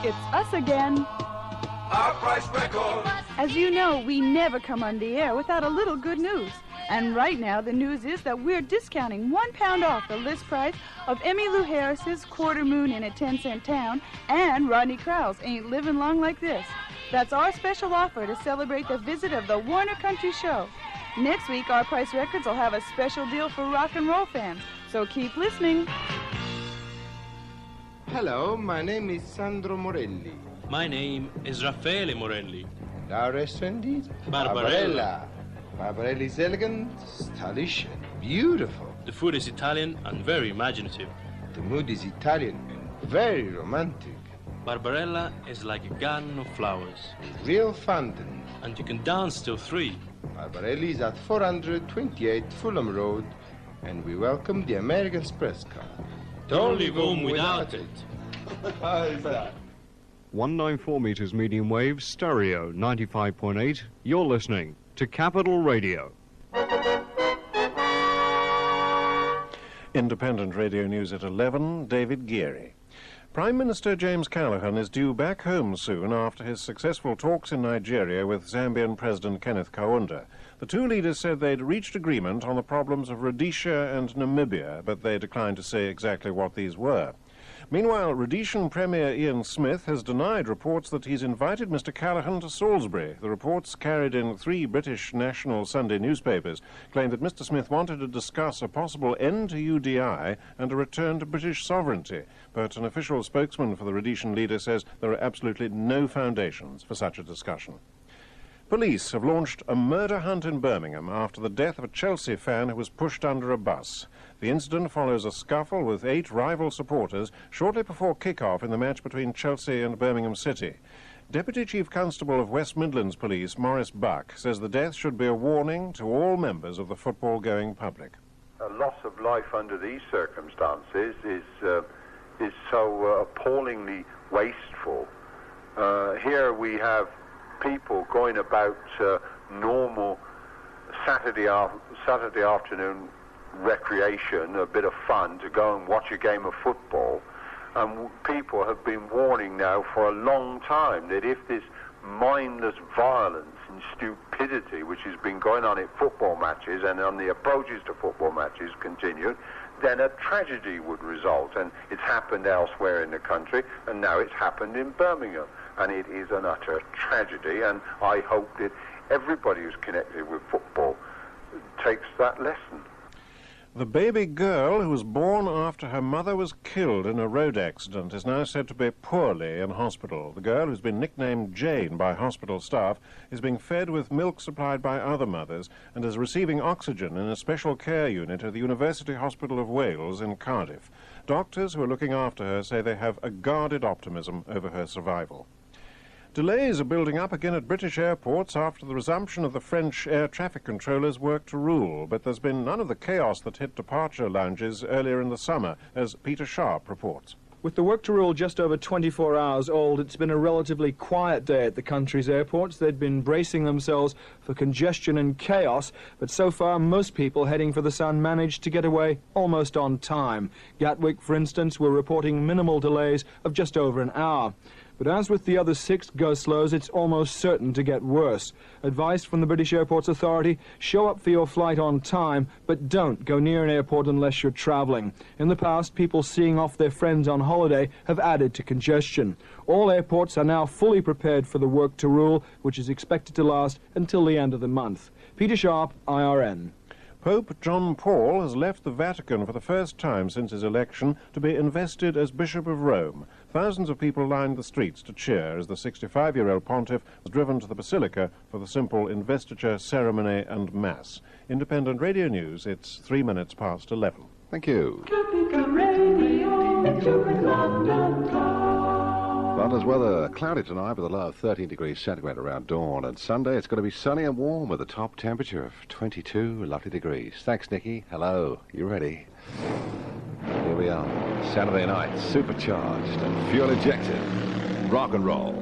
It's us again. Our price record. As you know, we never come on the air without a little good news. And right now, the news is that we're discounting £1 off the list price of Emmylou Harris's Quarter Moon in a 10-cent Town and Rodney Crowell's Ain't Living Long Like This. That's our special offer to celebrate the visit of the Warner Country Show. Next week, Our Price Records will have a special deal for rock and roll fans, so keep listening. Hello, my name is Sandro Morelli. My name is Raffaele Morelli. And our restaurant is Barbarella. Barbarelli is elegant, stylish, and beautiful. The food is Italian and very imaginative. The mood is Italian and very romantic. Barbarella is like a garden of flowers. Real fondant. And you can dance till 3. Barbarelli is at 428 Fulham Road, and we welcome the American Express car. Don't leave home without it. How is that? 194 meters medium wave, stereo 95.8. You're listening to Capital Radio. Independent Radio News at 11, David Geary. Prime Minister James Callaghan is due back home soon after his successful talks in Nigeria with Zambian President Kenneth Kaunda. The two leaders said they'd reached agreement on the problems of Rhodesia and Namibia, but they declined to say exactly what these were. Meanwhile, Rhodesian Premier Ian Smith has denied reports that he's invited Mr. Callaghan to Salisbury. The reports, carried in 3 British national Sunday newspapers, claim that Mr. Smith wanted to discuss a possible end to UDI and a return to British sovereignty. But an official spokesman for the Rhodesian leader says there are absolutely no foundations for such a discussion. Police have launched a murder hunt in Birmingham after the death of a Chelsea fan who was pushed under a bus. The incident follows a scuffle with 8 rival supporters shortly before kick-off in the match between Chelsea and Birmingham City. Deputy Chief Constable of West Midlands Police, Maurice Buck, says the death should be a warning to all members of the football-going public. A loss of life under these circumstances is so appallingly wasteful. Here we have people going about normal Saturday afternoon recreation, a bit of fun, to go and watch a game of football. And people have been warning now for a long time that if this mindless violence and stupidity which has been going on at football matches and on the approaches to football matches continued, then a tragedy would result. And it's happened elsewhere in the country, and now it's happened in Birmingham. And it is an utter tragedy, and I hope that everybody who's connected with football takes that lesson. The baby girl who was born after her mother was killed in a road accident is now said to be poorly in hospital. The girl, who's been nicknamed Jane by hospital staff, is being fed with milk supplied by other mothers and is receiving oxygen in a special care unit at the University Hospital of Wales in Cardiff. Doctors who are looking after her say they have a guarded optimism over her survival. Delays are building up again at British airports after the resumption of the French air traffic controllers' work to rule, but there's been none of the chaos that hit departure lounges earlier in the summer, as Peter Sharp reports. With the work to rule just over 24 hours old, it's been a relatively quiet day at the country's airports. They'd been bracing themselves for congestion and chaos, but so far most people heading for the sun managed to get away almost on time. Gatwick, for instance, were reporting minimal delays of just over an hour. But as with the other 6 go-slows, it's almost certain to get worse. Advice from the British Airports Authority: show up for your flight on time, but don't go near an airport unless you're travelling. In the past, people seeing off their friends on holiday have added to congestion. All airports are now fully prepared for the work to rule, which is expected to last until the end of the month. Peter Sharp, IRN. Pope John Paul has left the Vatican for the first time since his election to be invested as Bishop of Rome. Thousands of people lined the streets to cheer as the 65-year-old pontiff was driven to the Basilica for the simple investiture ceremony and mass. Independent Radio News, it's 3 minutes past 11. Thank you. London's weather cloudy tonight with a low of 13 degrees centigrade around dawn. And Sunday it's going to be sunny and warm with a top temperature of 22 lovely degrees. Thanks, Nikki. Hello. You ready? Here we are. Saturday night, supercharged and fuel injected. Rock and roll.